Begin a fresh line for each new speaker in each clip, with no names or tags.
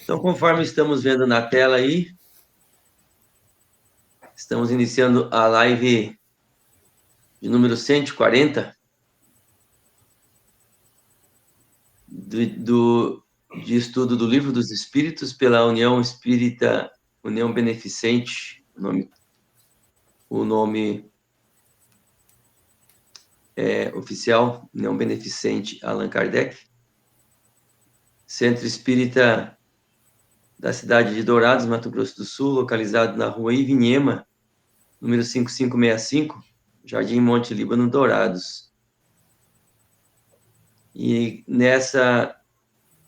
Então, conforme estamos vendo na tela aí, estamos iniciando a live de número 140 de estudo do Livro dos Espíritos pela União Espírita, União Beneficente, o nome oficial, União Beneficente Allan Kardec, Centro Espírita da cidade de Dourados, Mato Grosso do Sul, localizado na rua Ivinhema, número 5565, Jardim Monte Líbano, Dourados. E nessa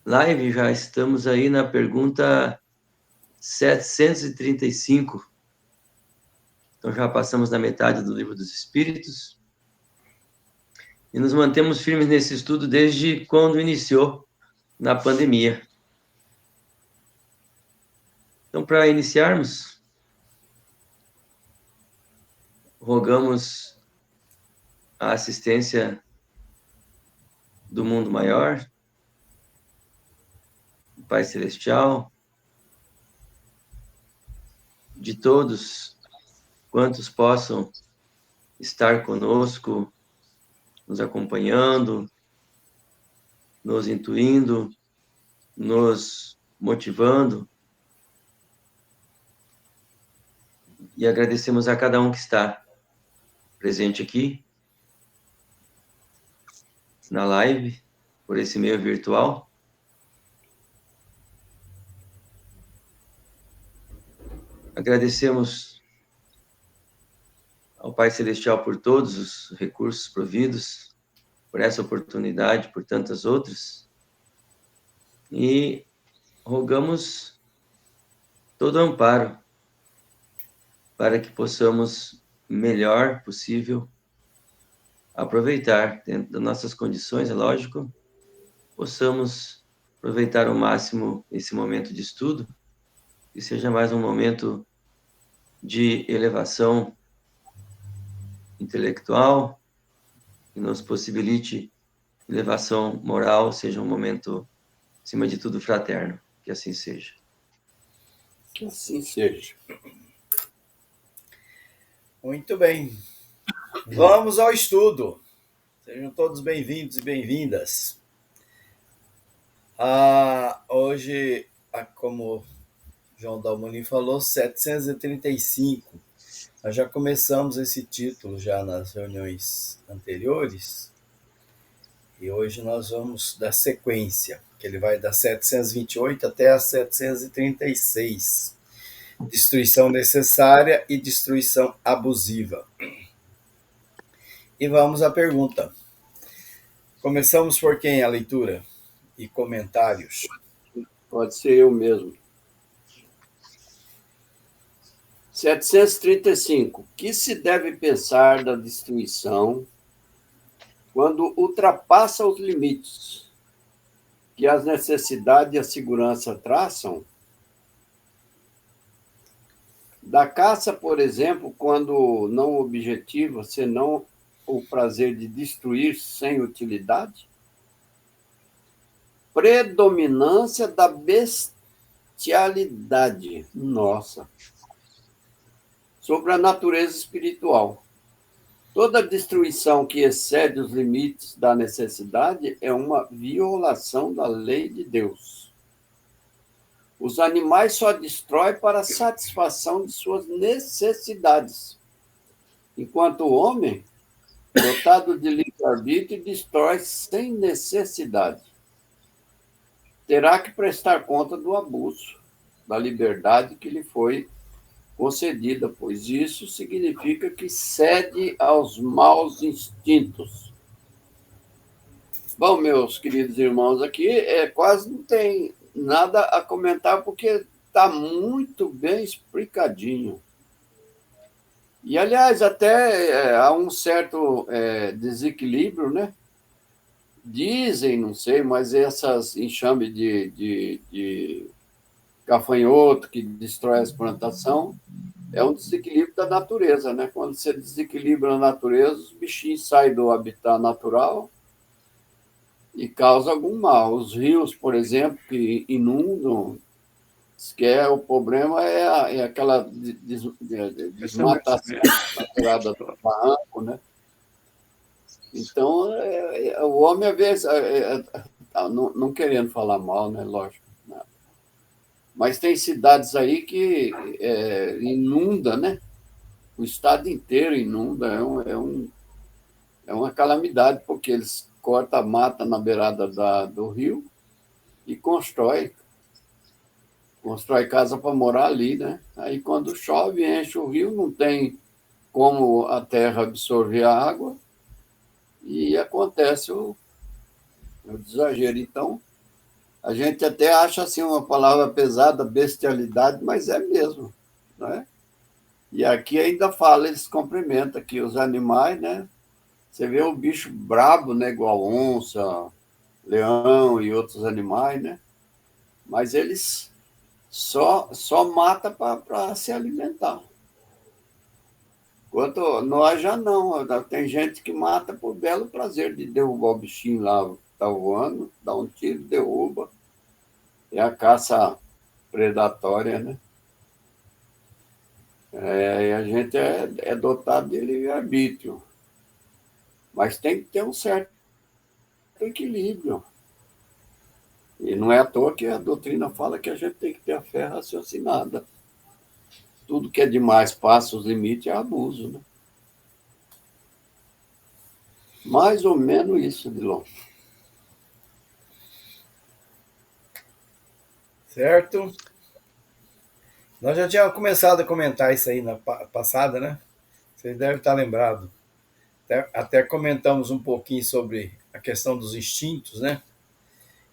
live já estamos aí na pergunta 735. Então já passamos da metade do Livro dos Espíritos. E nos mantemos firmes nesse estudo desde quando iniciou, na pandemia. Então, para iniciarmos, rogamos a assistência do mundo maior, do Pai Celestial, de todos quantos possam estar conosco, nos acompanhando, nos intuindo, nos motivando. E agradecemos a cada um que está presente aqui na live, por esse meio virtual. Agradecemos ao Pai Celestial por todos os recursos providos, por essa oportunidade, por tantas outras. E rogamos todo o amparo para que possamos, melhor possível, aproveitar, dentro das nossas condições, é lógico, possamos aproveitar ao máximo esse momento de estudo, que seja mais um momento de elevação intelectual, que nos possibilite elevação moral, seja um momento, acima de tudo, fraterno. Que assim seja.
Que assim seja. Muito bem. Vamos ao estudo. Sejam todos bem-vindos e bem-vindas. Hoje, como João Dalmolin falou, 735. Nós já começamos esse título já nas reuniões anteriores. E hoje nós vamos dar sequência, que ele vai da 728 até a 736. Destruição necessária e destruição abusiva. E vamos à pergunta. Começamos por quem a leitura e comentários?
Pode ser eu mesmo. 735. Que se deve pensar da destruição quando ultrapassa os limites que as necessidades e a segurança traçam? Da caça, por exemplo, quando não objetiva, senão o prazer de destruir sem utilidade? Predominância da bestialidade, nossa, sobre a natureza espiritual. Toda destruição que excede os limites da necessidade é uma violação da lei de Deus. Os animais só destroem para a satisfação de suas necessidades, enquanto o homem, dotado de livre-arbítrio, destrói sem necessidade. Terá que prestar conta do abuso da liberdade que lhe foi concedida, pois isso significa que cede aos maus instintos. Bom, meus queridos irmãos, aqui quase não tem nada a comentar, porque está muito bem explicadinho. E, aliás, até há um certo desequilíbrio, né? Dizem, não sei, mas essas enxames de gafanhoto que destrói as plantações é um desequilíbrio da natureza, né? Quando você desequilibra a natureza, os bichinhos saem do habitat natural e causam algum mal. Os rios, por exemplo, que inundam, O problema é aquela desmatação na beirada do barranco, né? Então, o homem, às vezes, não querendo falar mal, né? Lógico. Né? Mas tem cidades aí que inunda, né? O estado inteiro inunda. É uma calamidade, porque eles cortam a mata na beirada do rio e constrói casa para morar ali, né? Aí, quando chove, enche o rio, não tem como a terra absorver a água e acontece o exagero. Então, a gente até acha assim uma palavra pesada, bestialidade, mas é mesmo, né? E aqui ainda fala, eles cumprimentam aqui os animais, né? Você vê um bicho brabo, né? Igual onça, leão e outros animais, né? Mas eles só matam para se alimentar. Enquanto nós já não. Tem gente que mata por belo prazer de derrubar o bichinho lá que está voando, dá um tiro, derruba. É a caça predatória, né? E a gente é dotado de livre-arbítrio. Mas tem que ter um certo equilíbrio. E não é à toa que a doutrina fala que a gente tem que ter a fé raciocinada. Tudo que é demais passa os limites é abuso, né? Mais ou menos isso, Dilon.
Certo? Nós já tínhamos começado a comentar isso aí na passada, né? Vocês devem estar lembrados. Até comentamos um pouquinho sobre a questão dos instintos, né?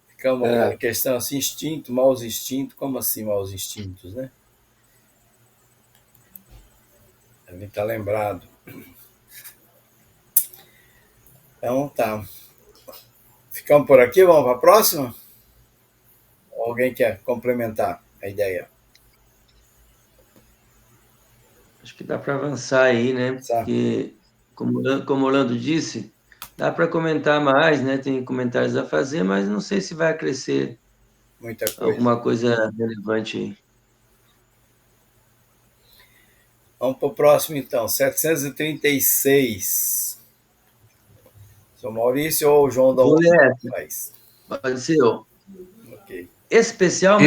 Ficamos a questão assim, instinto, maus instintos. Como assim maus instintos, né? Deve estar lembrado. Então tá. Ficamos por aqui, vamos para a próxima? Ou alguém quer complementar a ideia?
Acho que dá para avançar aí, né? Porque, como o Orlando disse, dá para comentar mais, né? Tem comentários a fazer, mas não sei se vai acrescer
muita coisa.
Alguma coisa relevante aí.
Vamos para o próximo, então. 736. Sou Maurício ou João Dom?
Pode ser eu.
Okay.
Especial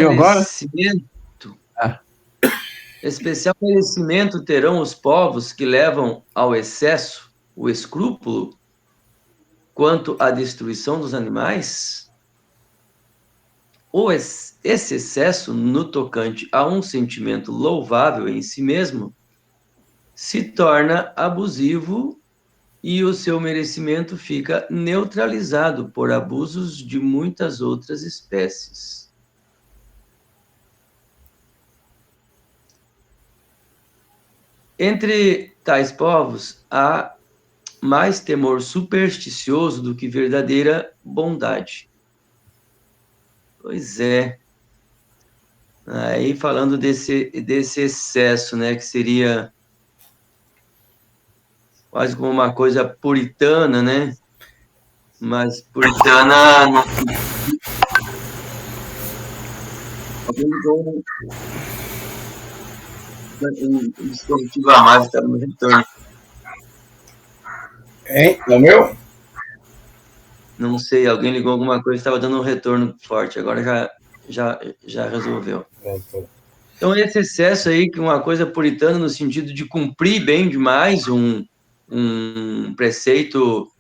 merecimento terão os povos que levam ao excesso o escrúpulo quanto à destruição dos animais? Ou esse excesso no tocante a um sentimento louvável em si mesmo se torna abusivo e o seu merecimento fica neutralizado por abusos de muitas outras espécies. Entre tais povos, há mais temor supersticioso do que verdadeira bondade. Pois é. Aí falando desse excesso, né, que seria quase como uma coisa puritana, né? Mas puritana não... Um dispositivo a mais está no retorno.
Hein? É o meu?
Não sei, alguém ligou alguma coisa, estava dando um retorno forte, agora já resolveu.
Voltou.
Então, esse excesso aí, que uma coisa puritana no sentido de cumprir bem demais um preceito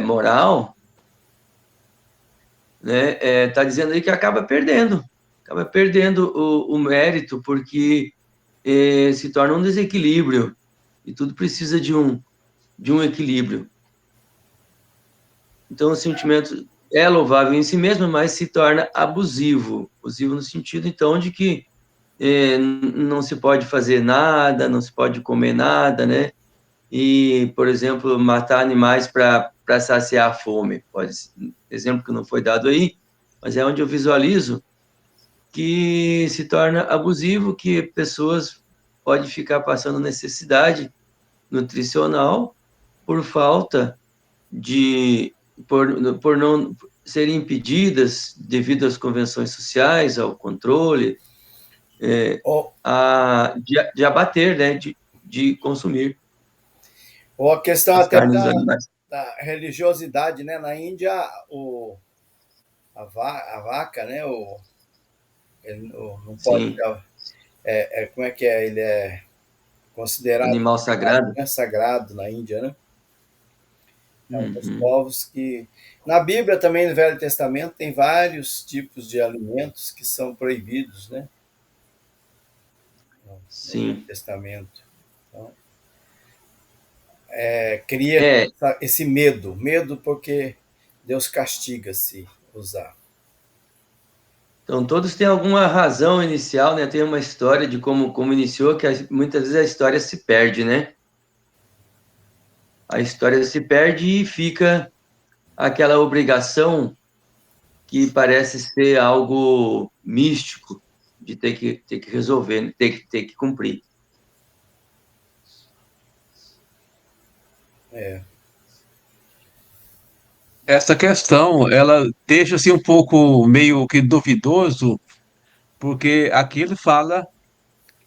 moral, né, tá dizendo aí que acaba perdendo o mérito, porque se torna um desequilíbrio, e tudo precisa de um equilíbrio. Então, o sentimento é louvável em si mesmo, mas se torna abusivo no sentido, então, de que não se pode fazer nada, não se pode comer nada, né? E, por exemplo, matar animais para saciar a fome. Pode ser, exemplo que não foi dado aí, mas é onde eu visualizo que se torna abusivo, que pessoas podem ficar passando necessidade nutricional por falta por não serem impedidas devido às convenções sociais, ao controle, de abater, né? De consumir
Ou a questão
as
até
carnes dos animais.
da religiosidade, né? Na Índia, a vaca, né? Não pode
Sim,
como é que é? Ele é considerado
animal sagrado.
sagrado na Índia, né? É um dos
Uhum.
povos que. Na Bíblia também, no Velho Testamento, tem vários tipos de alimentos que são proibidos, né? No Velho
Sim.
Testamento. Então, cria
É,
esse medo porque Deus castiga se usar.
então todos têm alguma razão inicial, né? Tem uma história de como iniciou, que muitas vezes a história se perde, né? A história se perde e fica aquela obrigação que parece ser algo místico de ter que resolver, né? ter que cumprir.
É,
Essa questão, ela deixa assim um pouco meio que duvidoso, porque aqui ele fala,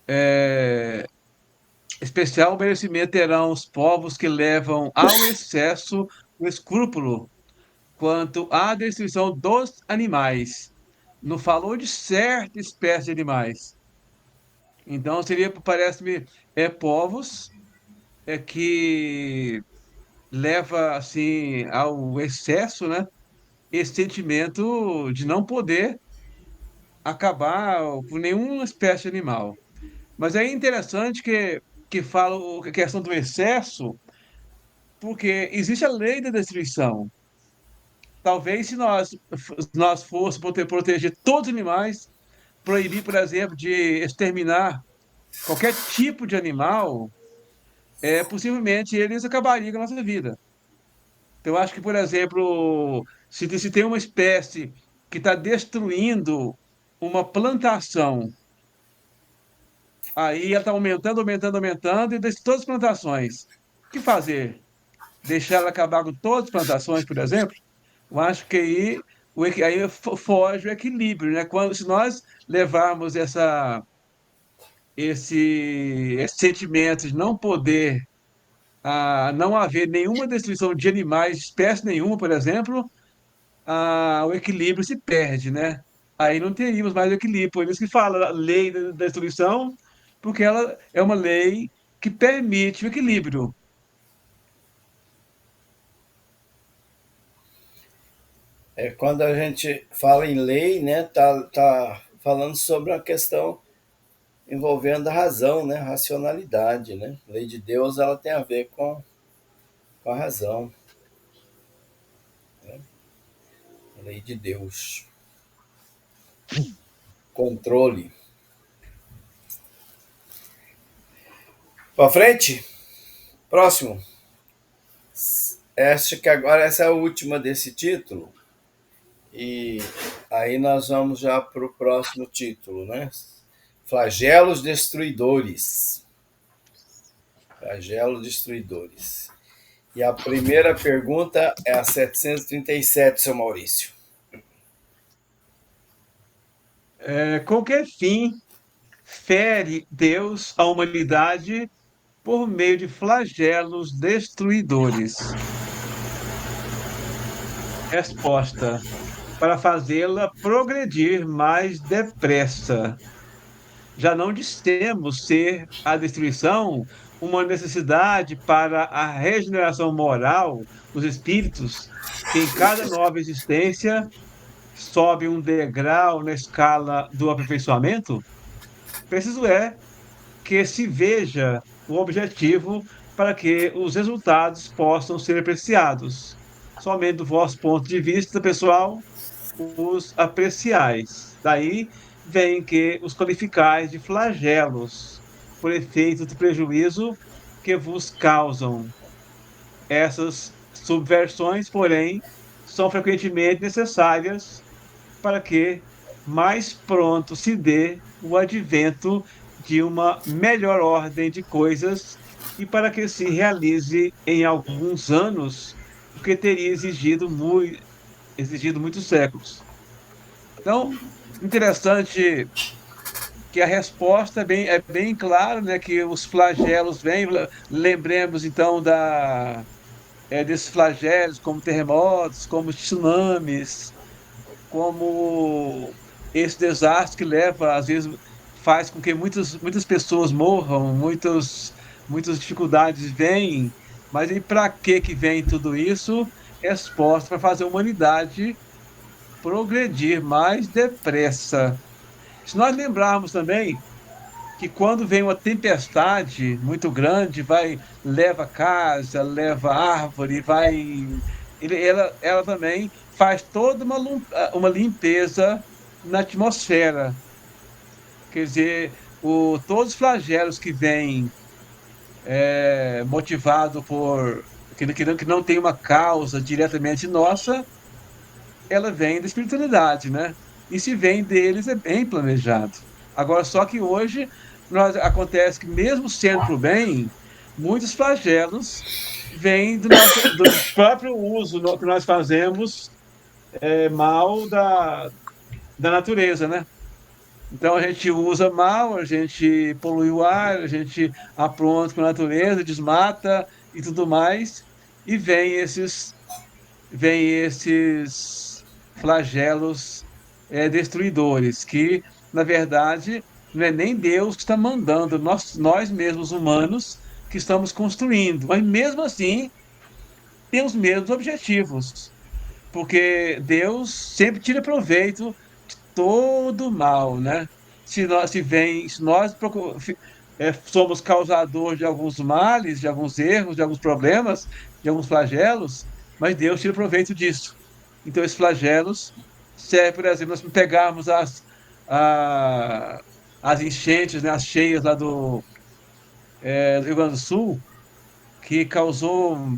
é, especial merecimento terão os povos que levam ao excesso o escrúpulo quanto à destruição dos animais. Não falou de certa espécie de animais. Então seria, parece-me, povos que leva assim ao excesso, né? Esse sentimento de não poder acabar com nenhuma espécie animal. Mas é interessante que fala a questão do excesso, porque existe a lei da destruição. Talvez se nós fôssemos proteger todos os animais, proibir, por exemplo, de exterminar qualquer tipo de animal, possivelmente eles acabariam com a nossa vida. Então, eu acho que, por exemplo, se tem uma espécie que está destruindo uma plantação, aí ela está aumentando, aumentando, aumentando, e de todas as plantações. O que fazer? Deixar ela acabar com todas as plantações, por exemplo? Eu acho que aí, aí foge o equilíbrio, né? Se nós levarmos esse sentimento de não poder, não haver nenhuma destruição de animais, de espécie nenhuma, por exemplo, o equilíbrio se perde, né? Aí não teríamos mais equilíbrio. Por isso que fala a lei da destruição, porque ela é uma lei que permite o equilíbrio.
Quando a gente fala em lei, né, tá falando sobre a questão envolvendo a razão, né, racionalidade, né? A lei de Deus ela tem a ver com a razão, a lei de Deus, controle. Para frente, próximo. Acho que agora essa é a última desse título. E aí nós vamos já para o próximo título, né? Flagelos destruidores. Flagelos destruidores. E a primeira pergunta é a 737, seu Maurício.
Com que fim fere Deus a humanidade por meio de flagelos destruidores? Resposta: para fazê-la progredir mais depressa. Já não dissemos ser a destruição uma necessidade para a regeneração moral dos espíritos, que em cada nova existência sobe um degrau na escala do aperfeiçoamento? Preciso que se veja o objetivo para que os resultados possam ser apreciados. Somente do vosso ponto de vista, pessoal, os apreciais. Daí vem que os qualificais de flagelos, por efeito do prejuízo que vos causam. Essas subversões, porém, são frequentemente necessárias para que mais pronto se dê o advento de uma melhor ordem de coisas e para que se realize em alguns anos o que teria exigido muitos séculos. Então, interessante que a resposta é bem clara, né, que os flagelos vêm, lembremos então desses flagelos, como terremotos, como tsunamis, como esse desastre que leva, às vezes, faz com que muitas pessoas morram, muitas dificuldades vêm, mas e para que vem tudo isso? Resposta para fazer a humanidade progredir mais depressa. Se nós lembrarmos também que quando vem uma tempestade muito grande, leva casa, leva árvore, ela também faz toda uma limpeza na atmosfera. Quer dizer, todos os flagelos que vêm motivado que não tem uma causa diretamente nossa, ela vem da espiritualidade, né? E se vem deles, é bem planejado. Agora, só que hoje acontece que, mesmo sendo para o bem, muitos flagelos vêm do próprio uso que nós fazemos mal da natureza, né? Então, a gente usa mal, a gente polui o ar, a gente apronta com a natureza, desmata e tudo mais, e vem esses flagelos destruidores, que, na verdade, não é nem Deus que está mandando, nós mesmos humanos que estamos construindo, mas mesmo assim tem os mesmos objetivos, porque Deus sempre tira proveito de todo o mal, né? Se nós somos causadores de alguns males, de alguns erros, de alguns problemas, de alguns flagelos, mas Deus tira proveito disso. Então, esses flagelos servem, por exemplo, nós pegarmos a- as enchentes, né, as cheias lá do Rio Grande do Sul, que causou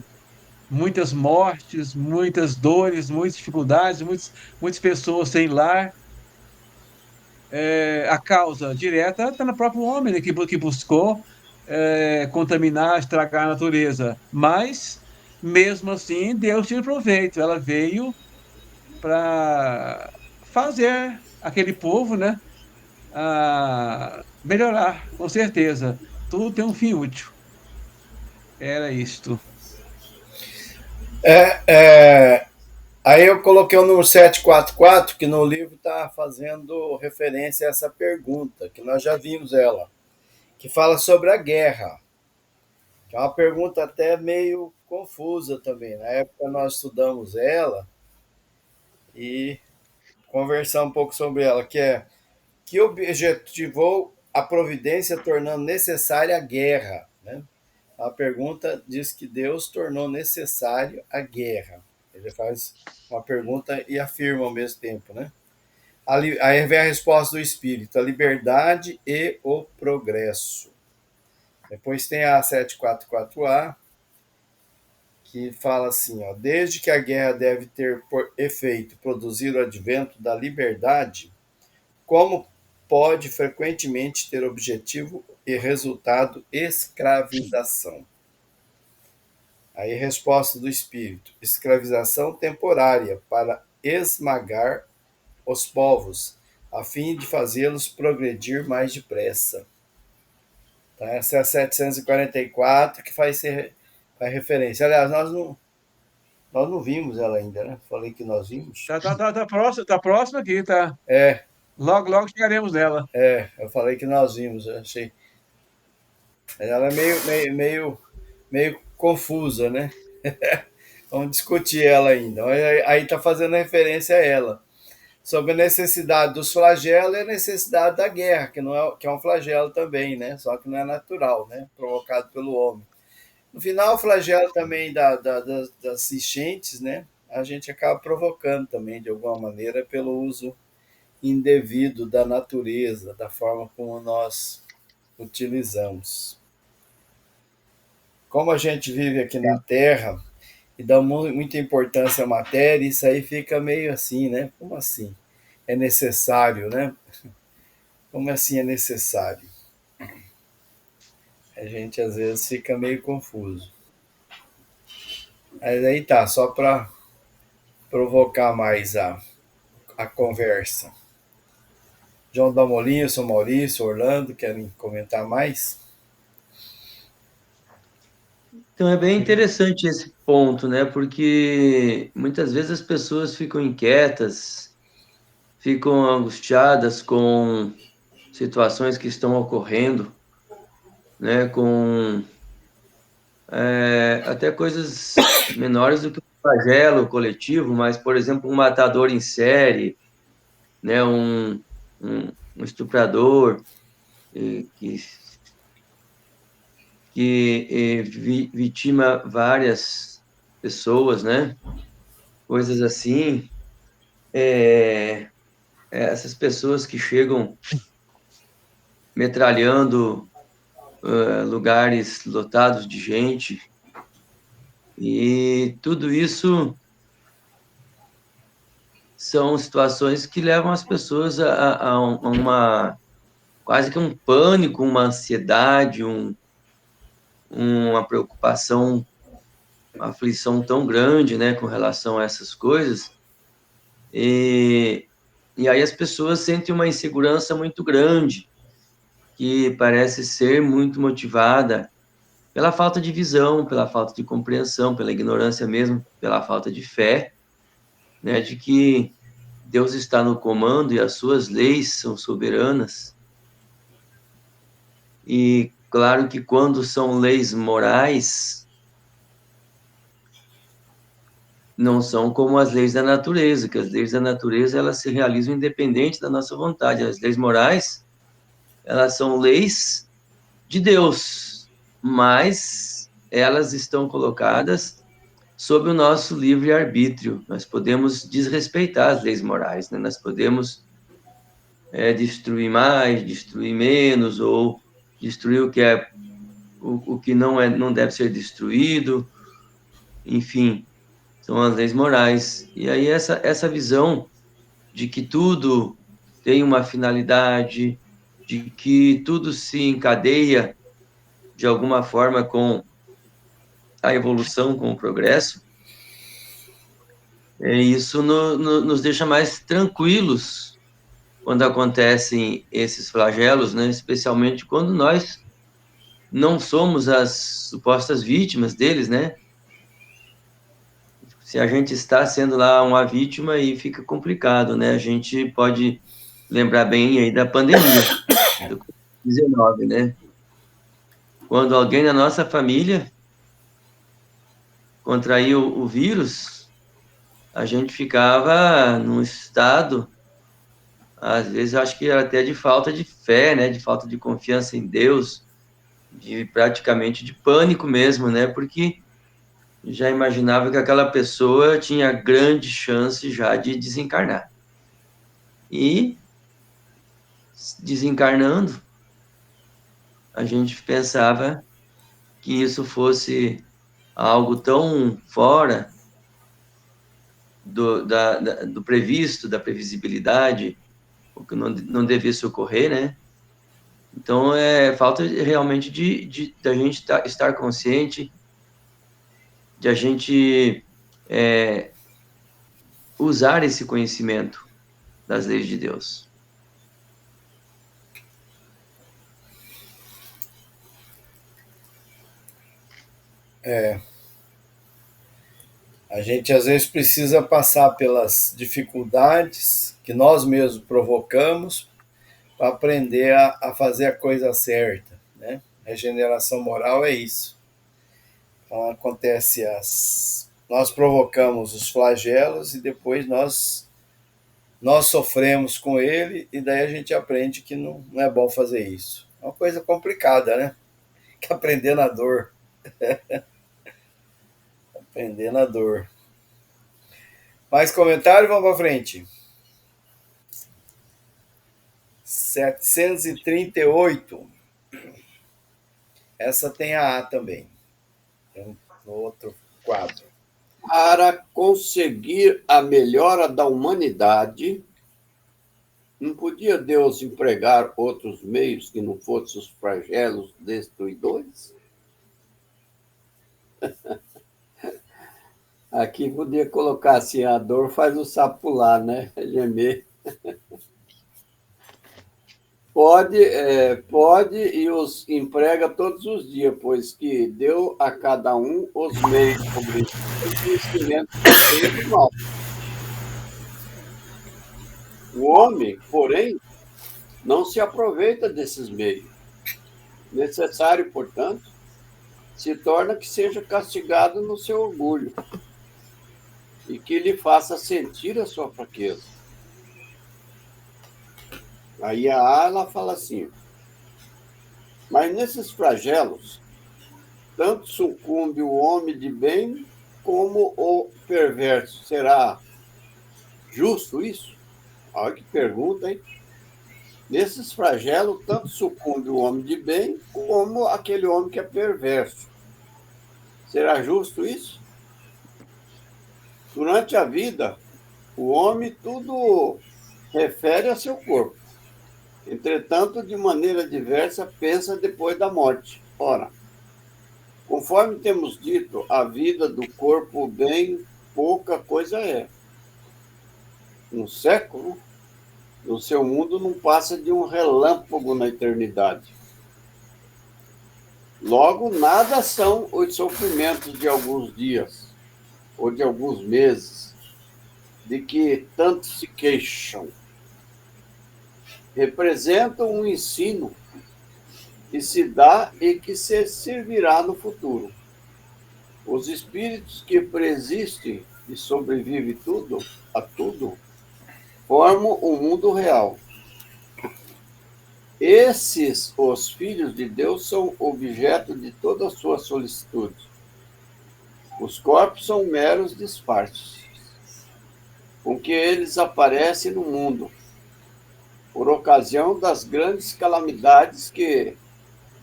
muitas mortes, muitas dores, muitas dificuldades, muitas pessoas sem lar. A causa direta está no próprio homem, né, que buscou contaminar, estragar a natureza. Mas, mesmo assim, Deus tira proveito. Ela veio para fazer aquele povo, né, melhorar, com certeza. Tudo tem um fim útil. Era isto.
É, é, Aí eu coloquei o número 744, que no livro está fazendo referência a essa pergunta, que nós já vimos ela, que fala sobre a guerra, que é uma pergunta até meio confusa também. Na época nós estudamos ela e conversamos um pouco sobre ela, que objetivou a providência tornando necessária a guerra, né? A pergunta diz que Deus tornou necessário a guerra. Ele faz uma pergunta e afirma ao mesmo tempo, né? Aí vem a resposta do Espírito, a liberdade e o progresso. Depois tem a 744A, que fala assim, ó, desde que a guerra deve ter por efeito produzir o advento da liberdade, como pode frequentemente ter objetivo e resultado escravização? Aí, resposta do Espírito: escravização temporária para esmagar os povos, a fim de fazê-los progredir mais depressa. Tá? Essa é a 744 que faz referência. Aliás, nós não vimos ela ainda, né? Falei que nós vimos.
Tá próximo aqui, tá?
É,
Logo, logo chegaremos nela.
eu falei que nós vimos. Eu achei. Ela é meio confusa, né? Vamos discutir ela ainda. Aí está fazendo referência a ela. Sobre a necessidade dos flagelos e a necessidade da guerra, que é um flagelo também, né? Só que não é natural, né? Provocado pelo homem. No final, o flagelo também das enchentes, né? A gente acaba provocando também, de alguma maneira, pelo uso indevido da natureza, da forma como nós utilizamos. Como a gente vive aqui na Terra e dá muita importância à matéria, isso aí fica meio assim, né? Como assim? É necessário, né? Como assim é necessário? A gente às vezes fica meio confuso. Mas aí tá, só para provocar mais a conversa. João Dalmolin, São Maurício, Orlando, querem comentar mais?
Então é bem interessante esse ponto, né? Porque muitas vezes as pessoas ficam inquietas, ficam angustiadas com situações que estão ocorrendo, né? Com até coisas menores do que um flagelo coletivo, mas, por exemplo, um matador em série, né? Um estuprador que vitima várias pessoas, né? Coisas assim. Essas pessoas que chegam metralhando lugares lotados de gente, e tudo isso são situações que levam as pessoas a uma quase que um pânico, uma ansiedade, uma preocupação, uma aflição tão grande, né, com relação a essas coisas, e aí as pessoas sentem uma insegurança muito grande, que parece ser muito motivada pela falta de visão, pela falta de compreensão, pela ignorância mesmo, pela falta de fé, né, de que Deus está no comando e as suas leis são soberanas. E claro que quando são leis morais, não são como as leis da natureza, que as leis da natureza elas se realizam independente da nossa vontade. As leis morais, elas são leis de Deus, mas elas estão colocadas sob o nosso livre-arbítrio. Nós podemos desrespeitar as leis morais, né? Nós podemos destruir mais, destruir menos, ou destruir o que não deve ser destruído, enfim, são as leis morais. E aí essa visão de que tudo tem uma finalidade, de que tudo se encadeia de alguma forma com a evolução, com o progresso, isso nos deixa mais tranquilos quando acontecem esses flagelos, né? Especialmente quando nós não somos as supostas vítimas deles, né? Se a gente está sendo lá uma vítima, aí fica complicado, né? A gente pode lembrar bem aí da pandemia do Covid-19, né? Quando alguém da nossa família contraiu o vírus, a gente ficava num estado, às vezes, eu acho que até de falta de fé, né? De falta de confiança em Deus, de praticamente de pânico mesmo, né? Porque já imaginava que aquela pessoa tinha grande chance já de desencarnar. E desencarnando, a gente pensava que isso fosse algo tão fora do previsto, da previsibilidade, o que não devia ocorrer, né? Então, falta realmente da gente estar consciente, de a gente usar esse conhecimento das leis de Deus.
A gente às vezes precisa passar pelas dificuldades que nós mesmos provocamos para aprender a fazer a coisa certa, né? Regeneração moral é isso. Então acontece nós provocamos os flagelos e depois nós sofremos com ele e daí a gente aprende que não é bom fazer isso. É uma coisa complicada, né? Que aprender na dor. Aprender na dor. Mais comentário? Vamos para frente. 738. Essa tem a também. Tem no outro quadro.
Para conseguir a melhora da humanidade, não podia Deus empregar outros meios que não fossem os flagelos destruidores? Aqui podia colocar assim, a dor faz o sapo pular, né? Gemer. Pode e os emprega todos os dias, pois que deu a cada um os meios sobre o conhecimento do bem e do mal. O homem, porém, não se aproveita desses meios. Necessário, portanto, se torna que seja castigado no seu orgulho e que lhe faça sentir a sua fraqueza. Aí a ela fala assim: mas nesses flagelos, tanto sucumbe o homem de bem como o perverso. Será justo isso? Olha que pergunta, hein? Nesses flagelos, tanto sucumbe o homem de bem como aquele homem que é perverso. Será justo isso? Durante a vida, o homem tudo refere a seu corpo. Entretanto, de maneira diversa, pensa depois da morte. Ora, conforme temos dito, a vida do corpo bem pouca coisa é. Um século no seu mundo não passa de um relâmpago na eternidade. Logo, nada são os sofrimentos de alguns dias ou de alguns meses, de que tanto se queixam. Representam um ensino que se dá e que se servirá no futuro. Os espíritos que persistem e sobrevivem a tudo, formam o mundo real. Esses, os filhos de Deus, são objeto de toda a sua solicitude. Os corpos são meros disfarces, com que eles aparecem no mundo, por ocasião das grandes calamidades que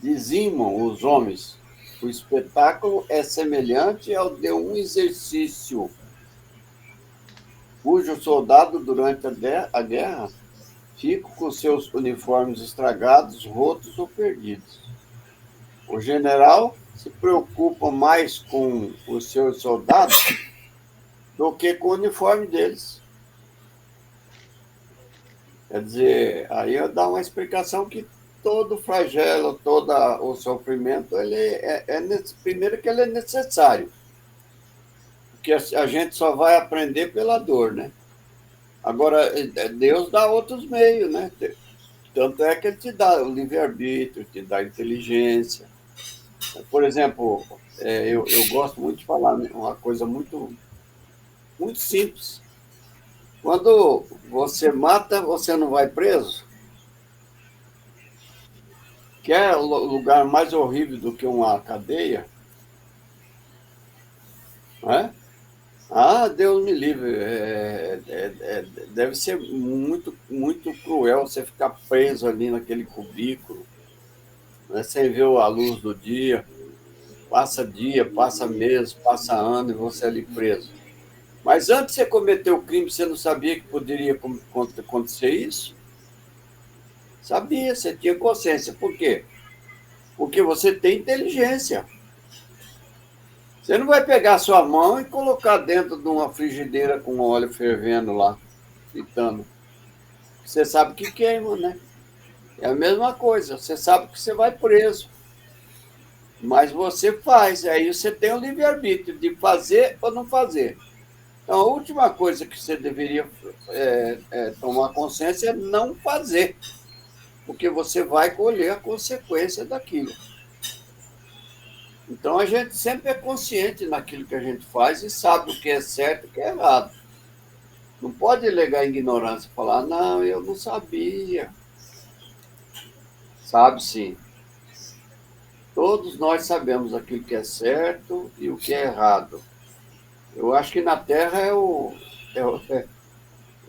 dizimam os homens. O espetáculo é semelhante ao de um exercício, cujo soldado, durante a guerra, fica com seus uniformes estragados, rotos ou perdidos. O general se preocupa mais com os seus soldados do que com o uniforme deles. Quer dizer, aí eu dou uma explicação que todo flagelo, todo o sofrimento, primeiro que ele é necessário, porque a gente só vai aprender pela dor, né? Agora, Deus dá outros meios, né? Tanto é que ele te dá o livre-arbítrio, te dá a inteligência. Por exemplo, eu gosto muito de falar uma coisa muito, muito simples. Quando você mata, você não vai preso? Quer lugar mais horrível do que uma cadeia? Não é? Ah, Deus me livre. Deve ser muito, muito cruel você ficar preso ali naquele cubículo, né, sem ver a luz do dia. Passa dia, passa mês, passa ano e você ali preso. Mas antes de você cometer o crime, você não sabia que poderia acontecer isso? Sabia, você tinha consciência. Por quê? Porque você tem inteligência. Você não vai pegar a sua mão e colocar dentro de uma frigideira com óleo fervendo lá, fritando. Você sabe que queima, né? É a mesma coisa. Você sabe que você vai preso. Mas você faz. Aí você tem o livre-arbítrio de fazer ou não fazer. Então, a última coisa que você deveria tomar consciência é não fazer. Porque você vai colher a consequência daquilo. Então, a gente sempre é consciente naquilo que a gente faz e sabe o que é certo e o que é errado. Não pode alegar ignorância e falar, não, eu não sabia. Sabe sim. Todos nós sabemos aquilo que é certo e o que é errado. Eu acho que na Terra o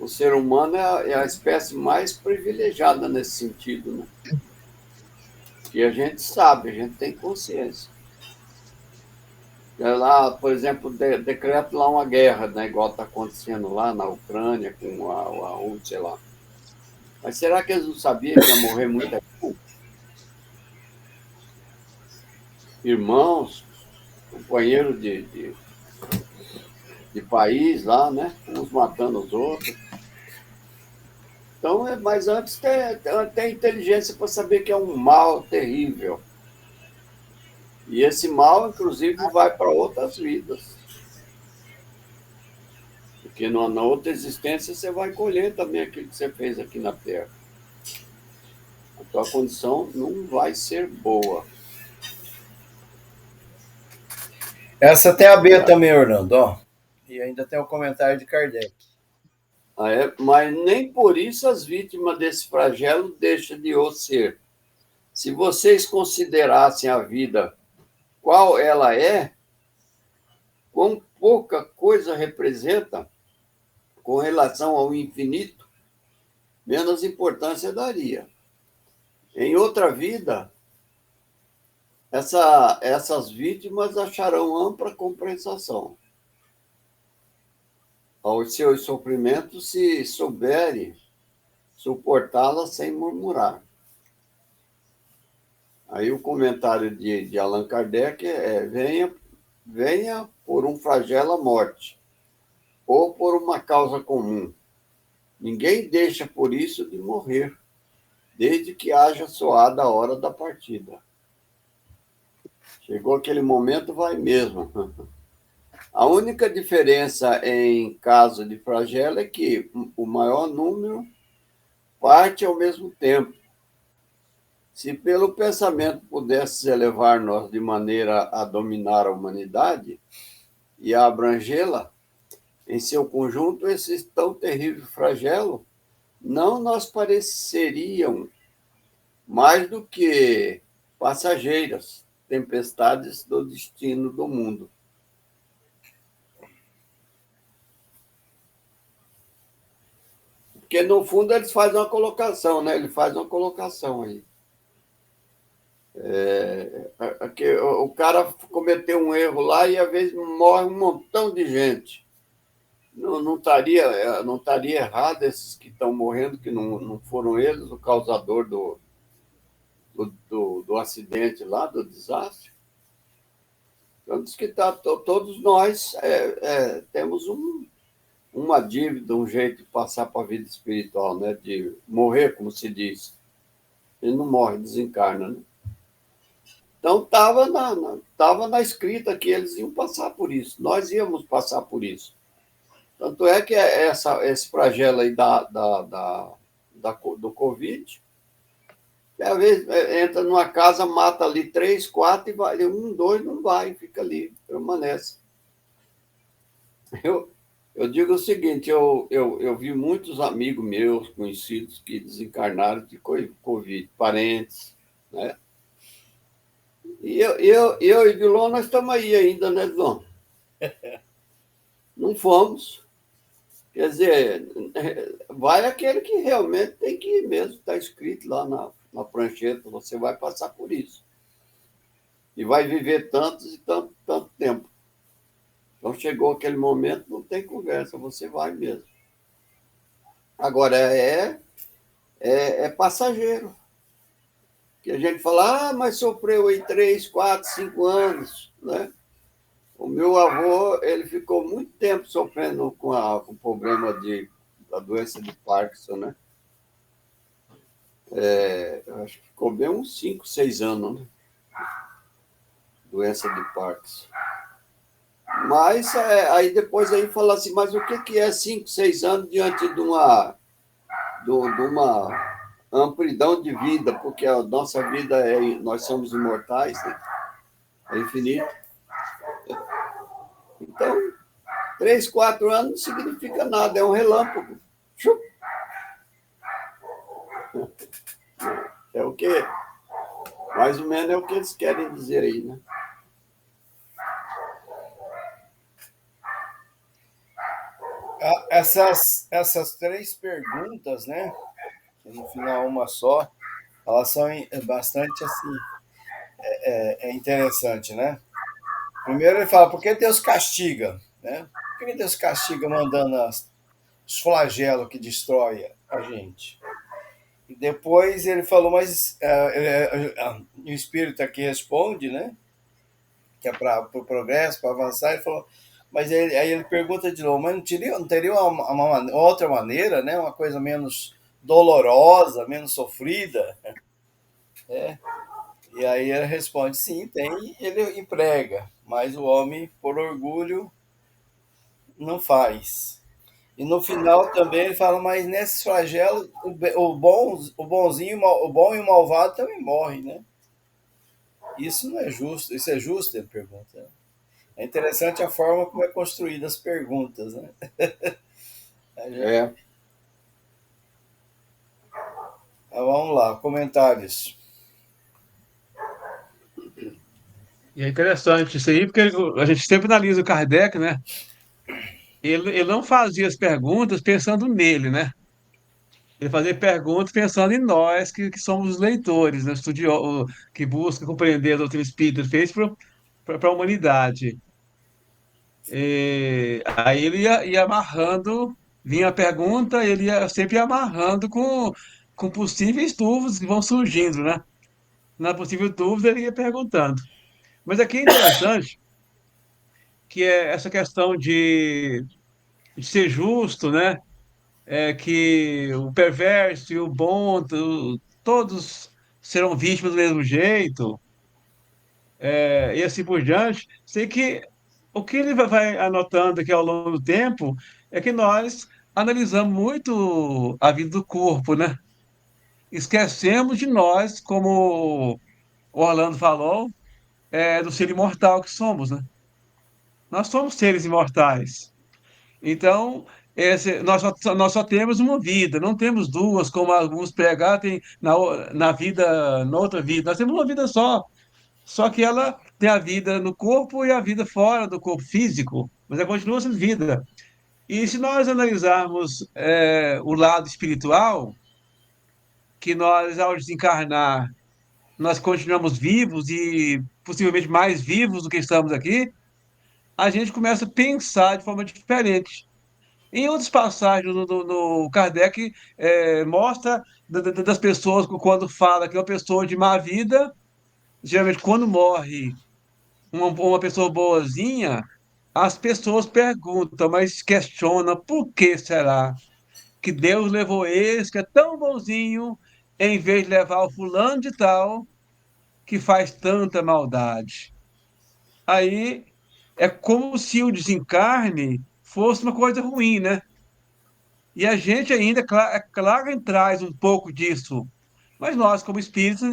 ser humano é a espécie mais privilegiada nesse sentido, né? Que a gente sabe, a gente tem consciência. Lá, por exemplo, decreta lá uma guerra, né, igual está acontecendo lá na Ucrânia com a Rússia, sei lá. Mas será que eles não sabiam que ia morrer muita gente? Irmãos, companheiros de país lá, né? Uns matando os outros. Então, mas antes tem inteligência para saber que é um mal terrível. E esse mal, inclusive, vai para outras vidas. Porque na outra existência você vai colher também aquilo que você fez aqui na Terra. A tua condição não vai ser boa.
Essa tem a B também, Orlando, ó. E ainda tem o comentário de Kardec.
Mas nem por isso as vítimas desse flagelo deixam de o ser. Se vocês considerassem a vida qual ela é, quão pouca coisa representa com relação ao infinito, menos importância daria. Em outra vida, essas vítimas acharão ampla compensação aos seus sofrimentos se souberem suportá-la sem murmurar. Aí o comentário de Allan Kardec é: venha por um flagelo à morte, ou por uma causa comum. Ninguém deixa por isso de morrer, desde que haja soada a hora da partida. Chegou aquele momento, vai mesmo. A única diferença em caso de flagelo é que o maior número parte ao mesmo tempo. Se pelo pensamento pudesse elevar-nos de maneira a dominar a humanidade e a abrangê-la em seu conjunto, esse tão terrível flagelo não nos pareceriam mais do que passageiras tempestades do destino do mundo. Porque, no fundo, eles fazem uma colocação, né? Ele faz uma colocação aí. O cara cometeu um erro lá e, às vezes, morre um montão de gente. Não estaria errado esses que estão morrendo, que não foram eles o causador do acidente lá, do desastre? Então, diz que todos nós temos uma dívida, um jeito de passar para a vida espiritual, né? De morrer, como se diz. Ele não morre, desencarna, né? Então, estava na escrita que eles iam passar por isso. Nós íamos passar por isso. Tanto é que esse flagelo aí do Covid, que às vezes entra numa casa, mata ali 3, 4 e vai. 1, 2 não vai, fica ali, permanece. Eu digo o seguinte, eu vi muitos amigos meus, conhecidos, que desencarnaram de Covid, parentes, né? E eu e Vilon, nós estamos aí ainda, né, Vilon? Não fomos. Quer dizer, vai aquele que realmente tem que ir mesmo, está escrito lá na prancheta, você vai passar por isso. E vai viver tantos e tanto tempo. Então, chegou aquele momento, não tem conversa, você vai mesmo. Agora, é passageiro. Que a gente fala, mas sofreu aí 3, 4, 5 anos, né? O meu avô, ele ficou muito tempo sofrendo com o problema da doença de Parkinson, né? Acho que ficou bem uns 5, 6 anos, né? Doença de Parkinson. Mas aí depois aí fala assim, mas o que é 5, 6 anos diante de uma amplidão de vida, porque a nossa vida nós somos imortais, né? É infinito. Então, 3, 4 anos não significa nada, é um relâmpago. É o que, mais ou menos é o que eles querem dizer aí, né?
Essas 3 perguntas, né? No final, uma só, elas são bastante assim, interessante, né? Primeiro ele fala, por que Deus castiga? Né? Por que Deus castiga mandando os flagelos que destrói a gente? E depois ele falou, mas o Espírito aqui responde, né? Que é para o progresso, para avançar. Ele falou, mas aí ele pergunta de novo, mas não teria uma outra maneira, né? Uma coisa menos dolorosa, menos sofrida? E aí ele responde, sim, tem, ele emprega, mas o homem, por orgulho, não faz. E no final também ele fala, mas nesses flagelos, o bonzinho, o bom e o malvado também morrem, né? Isso não é justo. Isso é justo? Ele pergunta. É interessante a forma como é construída as perguntas, né?
É.
Vamos lá, comentários.
E é interessante isso aí, porque a gente sempre analisa o Kardec, né? Ele não fazia as perguntas pensando nele, né? Ele fazia perguntas pensando em nós, que somos os leitores, né? Estudiosos, que busca compreender a doutrina espírita. Ele fez para a humanidade. E aí ele ia amarrando, vinha a pergunta, ele ia sempre amarrando com possíveis dúvidas que vão surgindo, né? Na possível dúvida, ele ia perguntando. Mas aqui é interessante que é essa questão de ser justo, né? É que o perverso e o bom, todos serão vítimas do mesmo jeito, e assim por diante. Sei que o que ele vai anotando aqui ao longo do tempo é que nós analisamos muito a vida do corpo, né? Esquecemos de nós, como o Orlando falou, do ser imortal que somos, né? Nós somos seres imortais. Então, nós só temos uma vida, não temos duas, como alguns pregar, tem na vida, na outra vida. Nós temos uma vida só que ela tem a vida no corpo e a vida fora do corpo físico, mas ela continua sendo vida. E se nós analisarmos o lado espiritual, que nós, ao desencarnar, nós continuamos vivos e possivelmente mais vivos do que estamos aqui, a gente começa a pensar de forma diferente. Em outras passagens no Kardec, mostra das pessoas, quando fala que é uma pessoa de má vida, geralmente quando morre uma pessoa boazinha, as pessoas perguntam, mas questionam por que será que Deus levou esse que é tão bonzinho, em vez de levar o fulano de tal que faz tanta maldade. Aí é como se o desencarne fosse uma coisa ruim, né? E a gente ainda, é claro, que traz um pouco disso, mas nós, como espíritos,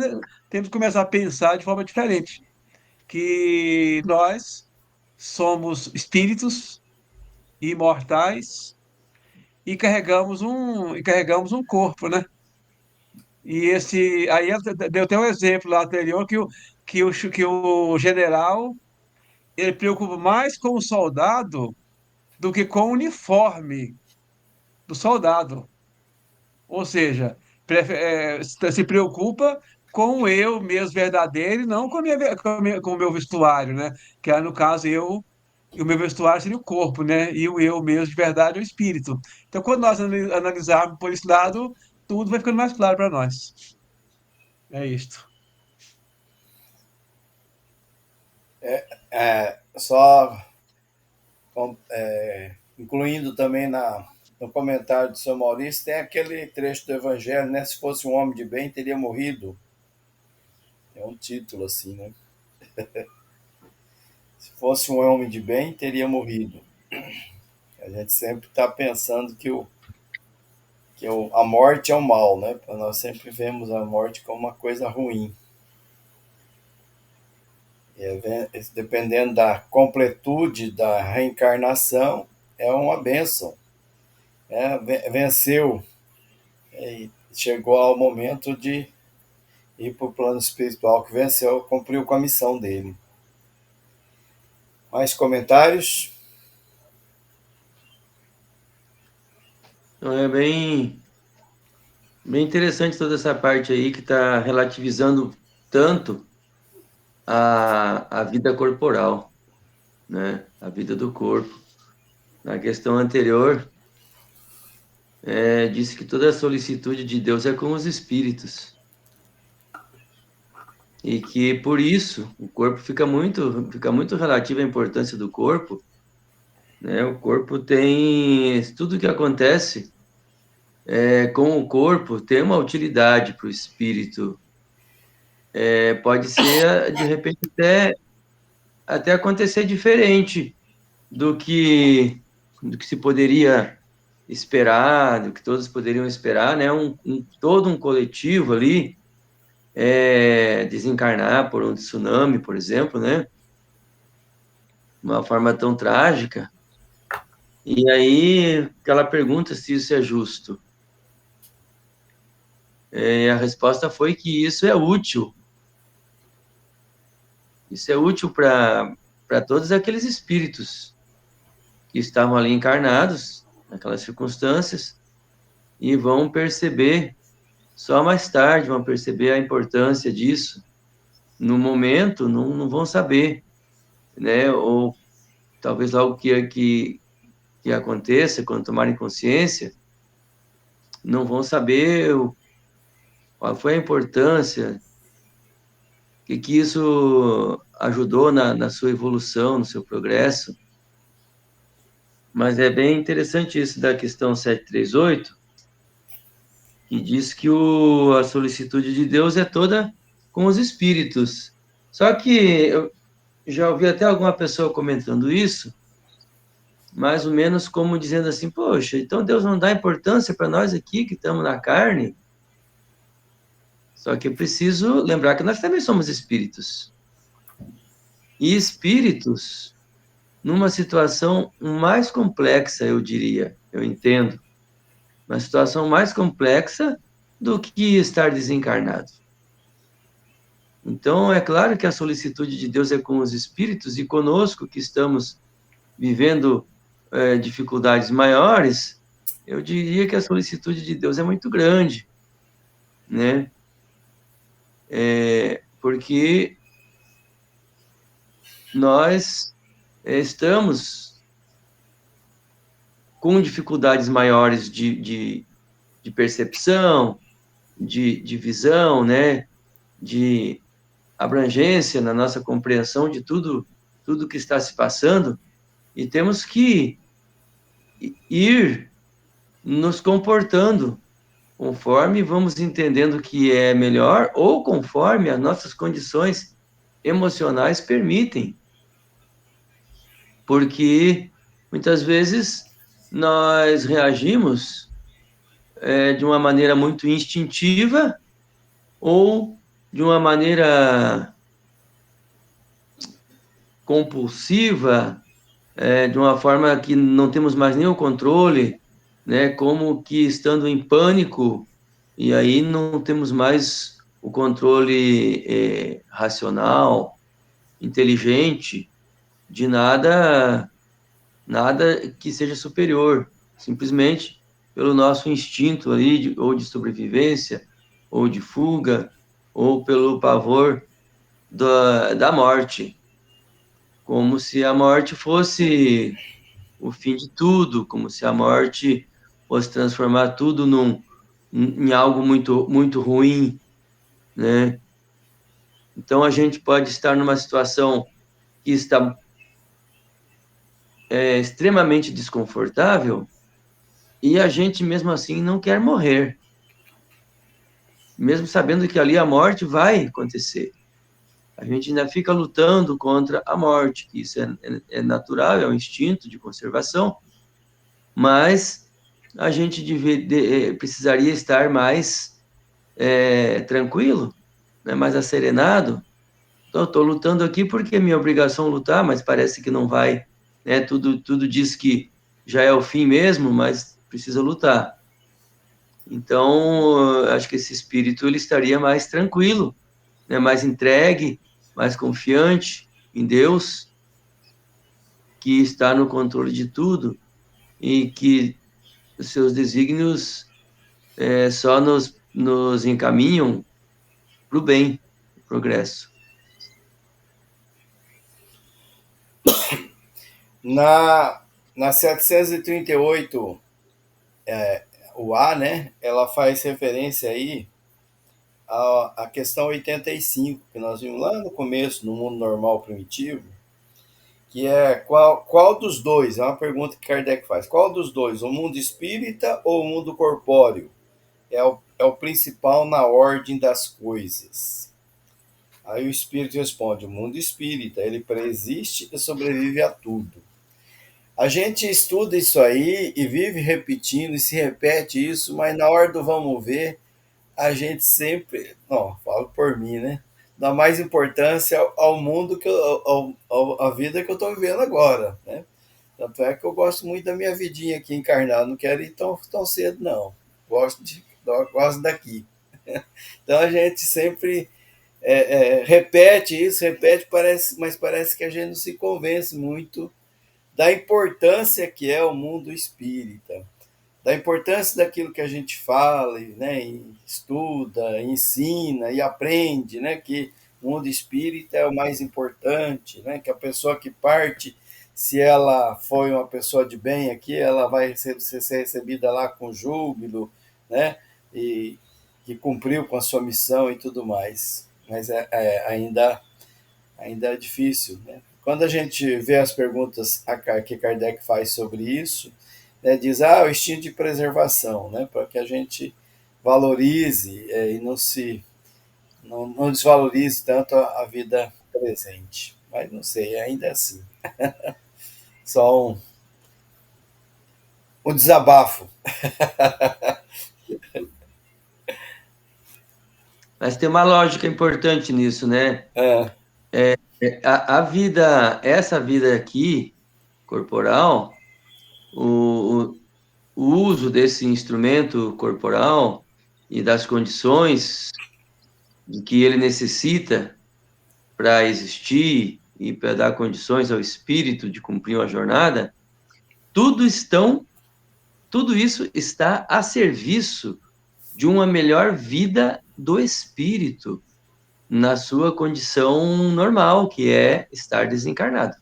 temos que começar a pensar de forma diferente, que nós somos espíritos imortais e carregamos um corpo, né? E esse, aí deu até um exemplo lá anterior que o general ele preocupa mais com o soldado do que com o uniforme do soldado. Ou seja, se preocupa com o eu mesmo verdadeiro e não com o meu vestuário, né? Que é, no caso, e o meu vestuário seria o corpo, né? E o eu mesmo de verdade é o espírito. Então, quando nós analisarmos por esse lado, tudo vai ficando mais claro para nós. É isto.
Só incluindo também no comentário do seu Maurício, tem aquele trecho do Evangelho, né? Se fosse um homem de bem, teria morrido. É um título assim, né? Se fosse um homem de bem, teria morrido. A gente sempre está pensando que a morte é o mal, né? Nós sempre vemos a morte como uma coisa ruim. Dependendo da completude da reencarnação, é uma bênção. Venceu, e chegou ao momento de ir para o plano espiritual, que venceu, cumpriu com a missão dele. Mais comentários?
Então, é bem interessante toda essa parte aí que está relativizando tanto a vida corporal, né? A vida do corpo. Na questão anterior, disse que toda a solicitude de Deus é com os espíritos. E que, por isso, o corpo fica muito relativo à importância do corpo, né? O corpo tem tudo que acontece com o corpo tem uma utilidade para o espírito. Pode ser, de repente, até acontecer diferente do que se poderia esperar, do que todos poderiam esperar, né? Todo um coletivo ali desencarnar por um tsunami, por exemplo, né? Uma forma tão trágica. E aí, ela pergunta se isso é justo. A resposta foi que isso é útil. Isso é útil para todos aqueles espíritos que estavam ali encarnados, naquelas circunstâncias, e vão perceber, só mais tarde, vão perceber a importância disso. No momento, não vão saber, né? Ou talvez algo que aconteça, quando tomarem consciência, não vão saber qual foi a importância, que isso ajudou na sua evolução, no seu progresso. Mas é bem interessante isso da questão 738, que diz que a solicitude de Deus é toda com os espíritos. Só que eu já ouvi até alguma pessoa comentando isso, mais ou menos como dizendo assim, poxa, então Deus não dá importância para nós aqui que estamos na carne? Só que é preciso lembrar que nós também somos espíritos. E espíritos, numa situação mais complexa, eu diria, eu entendo, uma situação mais complexa do que estar desencarnado. Então, é claro que a solicitude de Deus é com os espíritos e conosco que estamos vivendo dificuldades maiores, eu diria que a solicitude de Deus é muito grande, né? Porque nós estamos com dificuldades maiores de percepção, de visão, né? De abrangência na nossa compreensão de tudo que está se passando, e temos que ir nos comportando conforme vamos entendendo que é melhor ou conforme as nossas condições emocionais permitem. Porque muitas vezes nós reagimos de uma maneira muito instintiva ou de uma maneira compulsiva, de uma forma que não temos mais nenhum controle, né? Como que estando em pânico, e aí não temos mais o controle racional, inteligente, de nada que seja superior, simplesmente pelo nosso instinto ali, ou de sobrevivência, ou de fuga, ou pelo pavor da morte, como se a morte fosse o fim de tudo, como se a morte fosse transformar tudo em algo muito, muito ruim, né? Então, a gente pode estar numa situação que está extremamente desconfortável e a gente, mesmo assim, não quer morrer, mesmo sabendo que ali a morte vai acontecer. A gente ainda fica lutando contra a morte, que isso é natural, é um instinto de conservação, mas a gente precisaria estar mais tranquilo, né, mais asserenado. Então, estou lutando aqui porque é minha obrigação lutar, mas parece que não vai, né? Tudo diz que já é o fim mesmo, mas precisa lutar. Então, acho que esse espírito ele estaria mais tranquilo, né? Mais entregue, mais confiante em Deus, que está no controle de tudo e que os seus desígnios só nos encaminham para o bem, o progresso.
Na 738, o A, né, ela faz referência aí à questão 85, que nós vimos lá no começo, no mundo normal primitivo, que é qual dos dois? É uma pergunta que Kardec faz. Qual dos dois? O mundo espírita ou o mundo corpóreo? É o principal na ordem das coisas. Aí o espírito responde: o mundo espírita, ele preexiste e sobrevive a tudo. A gente estuda isso aí e vive repetindo e se repete isso, mas na hora do vamos ver, a gente sempre, não, falo por mim, né? Dá mais importância ao mundo que à vida que eu estou vivendo agora, né? Tanto é que eu gosto muito da minha vidinha aqui encarnada, não quero ir tão cedo, não. Gosto daqui. Então a gente sempre repete isso, mas parece que a gente não se convence muito da importância que é o mundo espírita, da importância daquilo que a gente fala, né, e estuda, ensina e aprende, né, que o mundo espírita é o mais importante, né, que a pessoa que parte, se ela foi uma pessoa de bem aqui, ela vai ser recebida lá com júbilo, né, e que cumpriu com a sua missão e tudo mais. Mas ainda é difícil, né? Quando a gente vê as perguntas que Kardec faz sobre isso, né, diz o instinto de preservação, né, para que a gente valorize e não desvalorize tanto a vida presente. Mas não sei, ainda é assim. Só um desabafo.
Mas tem uma lógica importante nisso, né? A vida, essa vida aqui, corporal, o uso desse instrumento corporal e das condições de que ele necessita para existir e para dar condições ao espírito de cumprir uma jornada, tudo isso está a serviço de uma melhor vida do espírito na sua condição normal, que é estar desencarnado.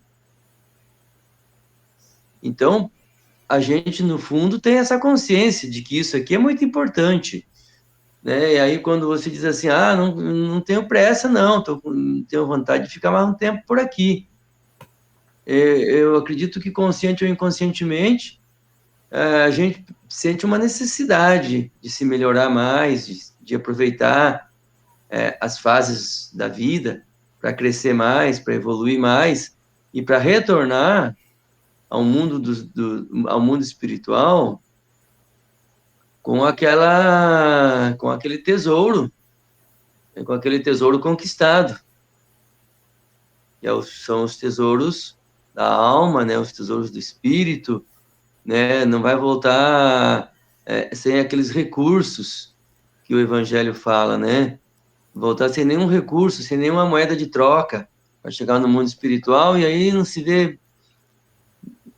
Então, a gente, no fundo, tem essa consciência de que isso aqui é muito importante, né? E aí, quando você diz assim, não tenho pressa, não, tenho vontade de ficar mais um tempo por aqui. Eu acredito que, consciente ou inconscientemente, a gente sente uma necessidade de se melhorar mais, de aproveitar as fases da vida para crescer mais, para evoluir mais e para retornar ao mundo ao mundo espiritual com aquele tesouro, com aquele tesouro conquistado. São os tesouros da alma, né? Os tesouros do espírito, né? Não vai voltar sem aqueles recursos que o Evangelho fala, né? Voltar sem nenhum recurso, sem nenhuma moeda de troca, para chegar no mundo espiritual e aí não se vê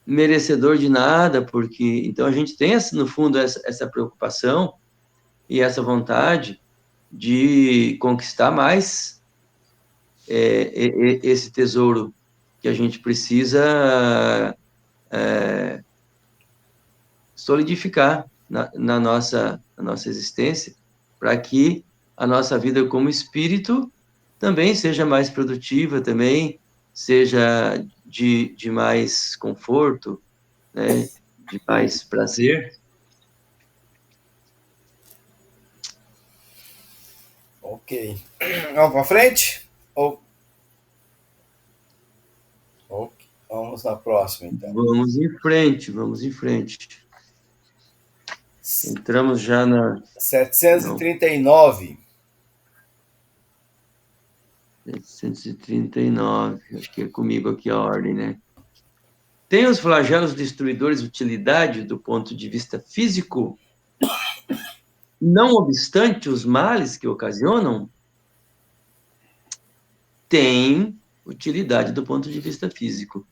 merecedor de nada, porque então a gente tem, no fundo, essa preocupação e essa vontade de conquistar mais esse tesouro que a gente precisa solidificar na nossa existência, para que a nossa vida como espírito também seja mais produtiva, também seja de mais conforto, né, de mais prazer.
Ok. Vamos para frente? Vamos na próxima, então.
Vamos em frente. Entramos já na...
739.
739, acho que é comigo aqui a ordem, né? Tem os flagelos destruidores utilidade do ponto de vista físico, não obstante os males que ocasionam? Tem utilidade do ponto de vista físico.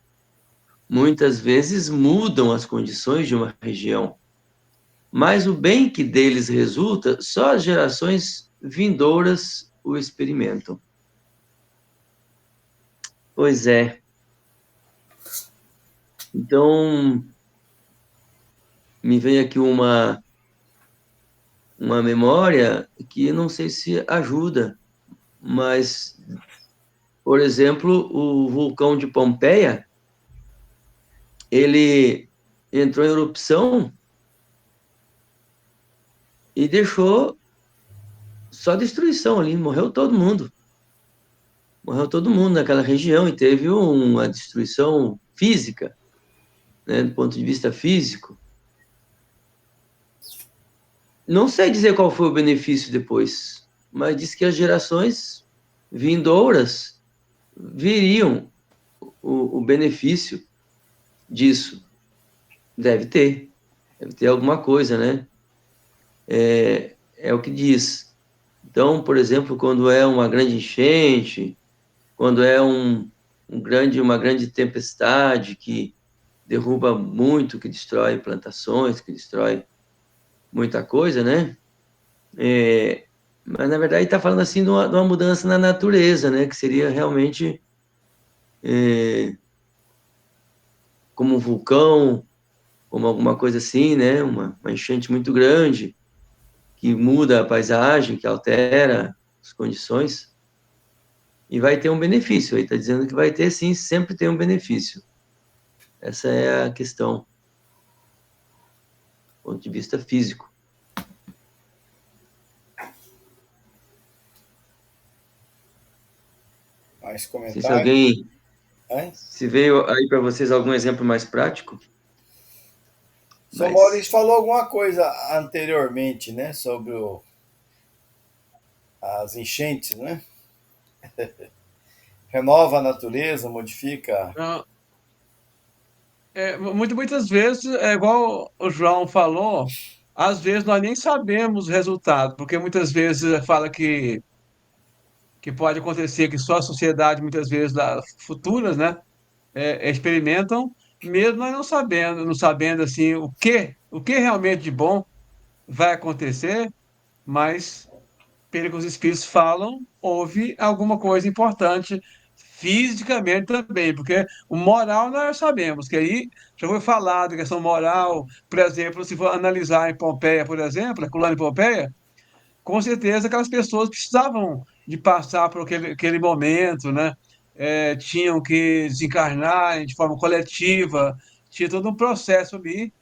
Muitas vezes mudam as condições de uma região, mas o bem que deles resulta, só as gerações vindouras o experimentam. Pois é. Então, me veio aqui uma memória que não sei se ajuda, mas, por exemplo, o vulcão de Pompeia, ele entrou em erupção e deixou só destruição ali, morreu todo mundo. Morreu todo mundo naquela região e teve uma destruição física, né, do ponto de vista físico. Não sei dizer qual foi o benefício depois, mas diz que as gerações vindouras viriam o benefício disso. Deve ter alguma coisa, né? É o que diz. Então, por exemplo, quando é uma grande enchente, quando é uma grande tempestade que derruba muito, que destrói plantações, que destrói muita coisa, né? Mas, na verdade, está falando assim de uma mudança na natureza, né? Que seria realmente como um vulcão, como alguma coisa assim, né? Uma enchente muito grande, que muda a paisagem, que altera as condições, e vai ter um benefício. Aí está dizendo que vai ter, sim, sempre tem um benefício. Essa é a questão, do ponto de vista físico.
Mais
Se
comentários?
alguém,
Hein?
se veio aí para vocês algum exemplo mais prático?
São Maurício falou alguma coisa anteriormente, né, sobre as enchentes, né? Renova a natureza, modifica.
Não, muitas vezes, é igual o João falou, às vezes nós nem sabemos o resultado, porque muitas vezes fala que pode acontecer que só a sociedade, muitas vezes, futuras, né, experimentam, mesmo nós não sabendo assim o que realmente de bom vai acontecer, mas pelo que os espíritos falam, houve alguma coisa importante fisicamente também, porque o moral nós sabemos, que aí já foi falado, a questão moral, por exemplo, se for analisar em Pompeia, por exemplo, a colônia de Pompeia, com certeza aquelas pessoas precisavam de passar por aquele momento, né? Tinham que desencarnar de forma coletiva, tinha todo um processo ali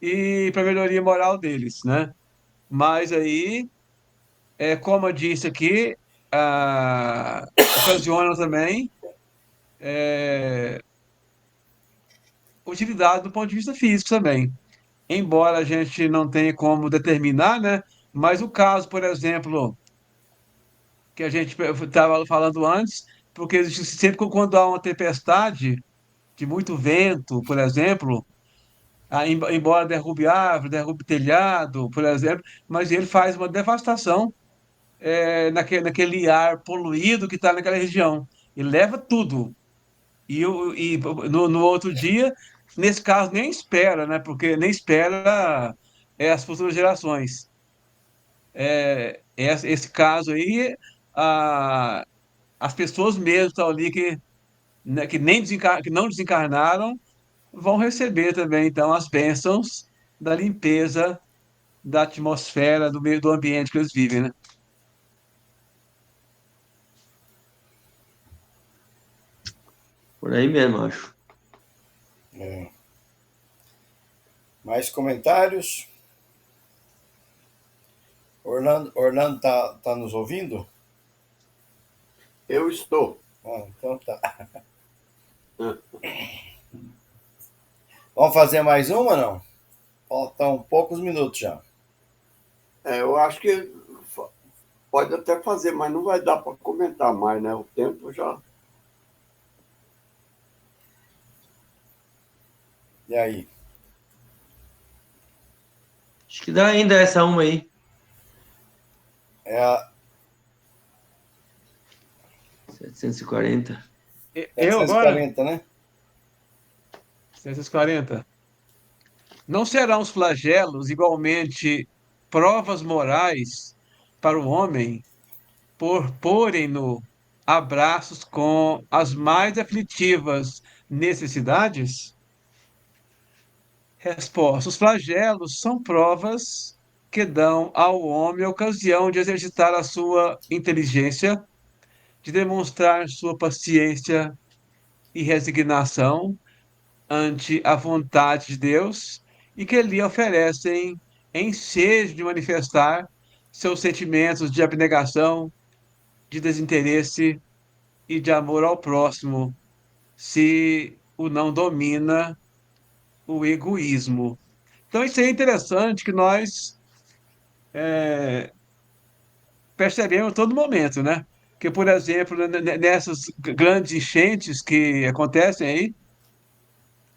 e para melhoria moral deles, né? Mas aí como eu disse aqui, ocasiona também utilidade do ponto de vista físico também. Embora a gente não tenha como determinar, né? Mas o caso, por exemplo, que a gente estava falando antes, porque sempre quando há uma tempestade de muito vento, por exemplo, embora derrube árvore, derrube telhado, por exemplo, mas ele faz uma devastação naquele ar poluído que está naquela região. E leva tudo. No outro dia, nesse caso, nem espera, né? Porque nem espera as futuras gerações. Esse caso aí, a, as pessoas mesmo estão ali né, que não desencarnaram vão receber também, então, as bênçãos da limpeza da atmosfera, do meio do ambiente que eles vivem, né?
Por aí mesmo, acho.
Mais comentários? Orlando tá nos ouvindo?
Eu estou.
Então tá. Vamos fazer mais uma, não? Faltam poucos minutos já.
Eu acho que pode até fazer, mas não vai dar para comentar mais, né? O tempo já.
E aí?
Acho que dá ainda essa uma aí.
É a
740.
Eu agora?
740, né?
740. Não serão os flagelos igualmente provas morais para o homem por porem-no a braços com as mais aflitivas necessidades? Resposta: os flagelos são provas que dão ao homem a ocasião de exercitar a sua inteligência, de demonstrar sua paciência e resignação, ante a vontade de Deus e que lhe oferecem ensejo de manifestar seus sentimentos de abnegação, de desinteresse e de amor ao próximo, se o não domina o egoísmo. Então, isso é interessante que nós percebemos a todo momento, né? Que, por exemplo, nessas grandes enchentes que acontecem aí,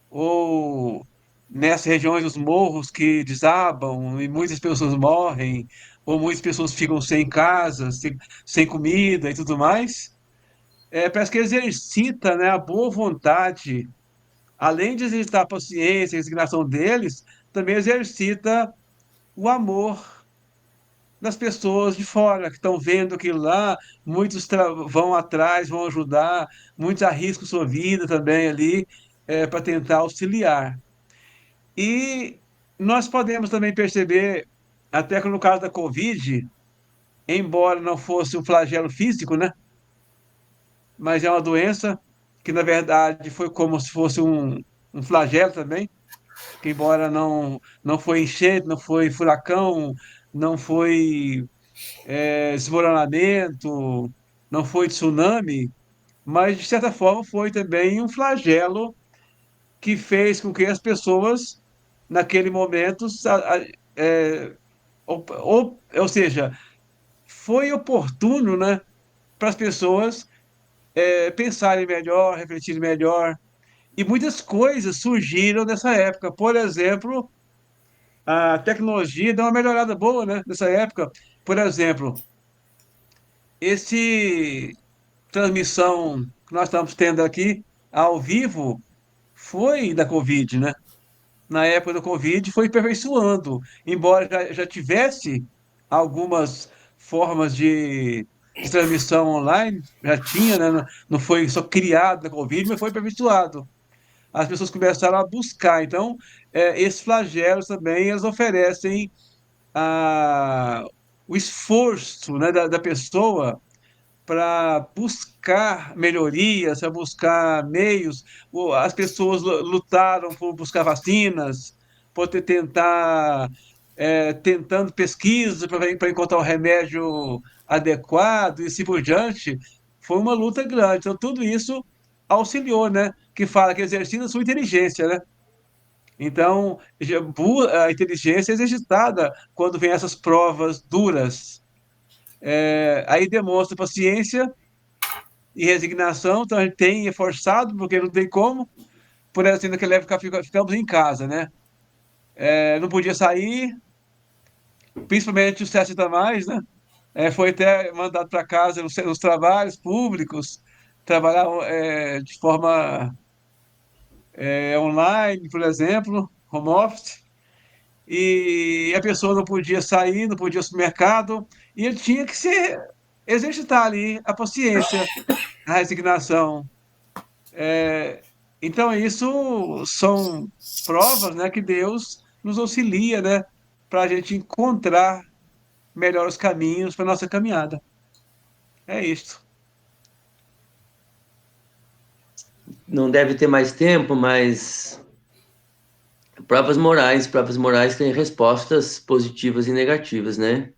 ou nessas regiões dos morros que desabam e muitas pessoas morrem, ou muitas pessoas ficam sem casa, sem comida e tudo mais, parece que exercita, né, a boa vontade, além de exercitar a paciência, a resignação deles, também exercita o amor das pessoas de fora, que estão vendo aquilo lá, muitos vão atrás, vão ajudar, muitos arriscam sua vida também ali, para tentar auxiliar. E nós podemos também perceber, até que no caso da Covid, embora não fosse um flagelo físico, né? Mas é uma doença que, na verdade, foi como se fosse um flagelo também, que embora não foi enchente, não foi furacão, não foi desmoronamento, não foi tsunami, mas, de certa forma, foi também um flagelo que fez com que as pessoas, naquele momento, ou seja, foi oportuno, né, para as pessoas pensarem melhor, refletirem melhor. E muitas coisas surgiram nessa época. Por exemplo, a tecnologia deu uma melhorada boa, né, nessa época. Por exemplo, esse transmissão que nós estamos tendo aqui ao vivo foi da Covid, né? Na época do Covid foi aperfeiçoando, embora já tivesse algumas formas de transmissão online, já tinha, né? Não foi só criado na Covid, mas foi aperfeiçoado. As pessoas começaram a buscar. Então, esses flagelos também eles oferecem a, o esforço, né, da pessoa para buscar melhorias, para buscar meios. As pessoas lutaram por buscar vacinas, por tentar tentando pesquisa para encontrar o remédio adequado e assim por diante. Foi uma luta grande. Então, tudo isso auxiliou, né? Que fala que exercita a sua inteligência, né? Então, a inteligência é exercitada quando vem essas provas duras. Aí demonstra paciência e resignação, então a gente tem é forçado, porque não tem como. Por exemplo, naquela época ficamos em casa, né? Não podia sair, principalmente os 60 mais, né? Foi até mandado para casa nos trabalhos públicos, trabalhar de forma online, por exemplo, home office, e a pessoa não podia sair, não podia ir ao supermercado, e ele tinha que exercitar ali a paciência, a resignação. Então, isso são provas, né, que Deus nos auxilia, né, para a gente encontrar melhores caminhos para a nossa caminhada. É isto.
Não deve ter mais tempo, mas provas morais têm respostas positivas e negativas, né?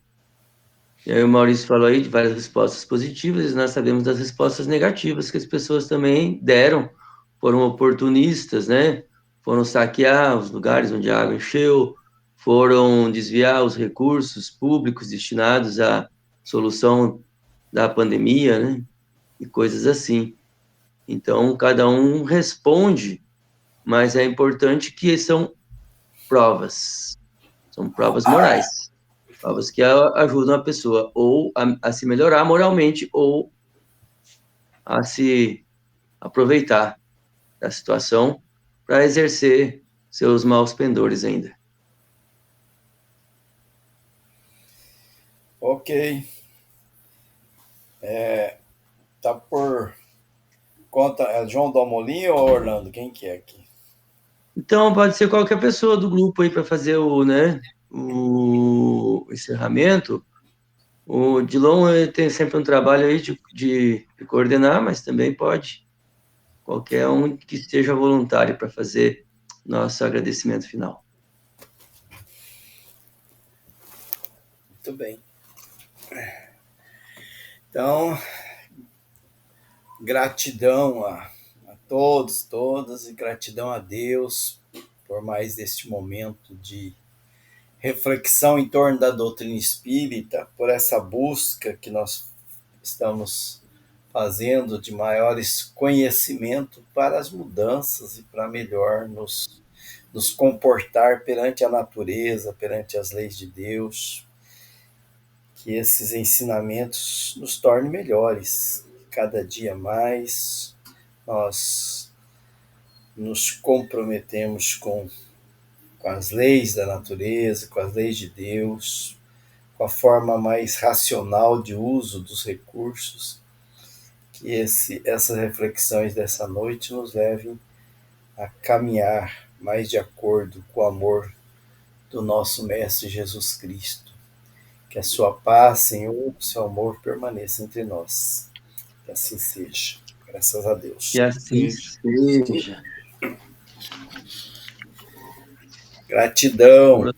E aí o Maurício falou aí de várias respostas positivas, e nós sabemos das respostas negativas que as pessoas também deram, foram oportunistas, né? Foram saquear os lugares onde a água encheu, foram desviar os recursos públicos destinados à solução da pandemia, né? E coisas assim. Então, cada um responde, mas é importante que são provas morais, provas que ajudam a pessoa ou a se melhorar moralmente ou a se aproveitar da situação para exercer seus maus pendores ainda.
Ok. Tá por conta. É João Dalmolin ou Orlando? Quem que é aqui?
Então, pode ser qualquer pessoa do grupo aí para fazer o encerramento. O Dilon tem sempre um trabalho aí de coordenar, mas também pode. qualquer um que esteja voluntário para fazer nosso agradecimento final.
Muito bem. Então, gratidão a todos, todas, e gratidão a Deus por mais este momento de reflexão em torno da doutrina espírita, por essa busca que nós estamos fazendo de maiores conhecimento para as mudanças e para melhor nos comportar perante a natureza, perante as leis de Deus. Que esses ensinamentos nos tornem melhores. Cada dia mais nós nos comprometemos com as leis da natureza, com as leis de Deus, com a forma mais racional de uso dos recursos. Que essas reflexões dessa noite nos levem a caminhar mais de acordo com o amor do nosso Mestre Jesus Cristo. Que a sua paz, Senhor, o seu amor permaneça entre nós. Que assim seja. Graças a Deus.
Que assim seja.
Gratidão.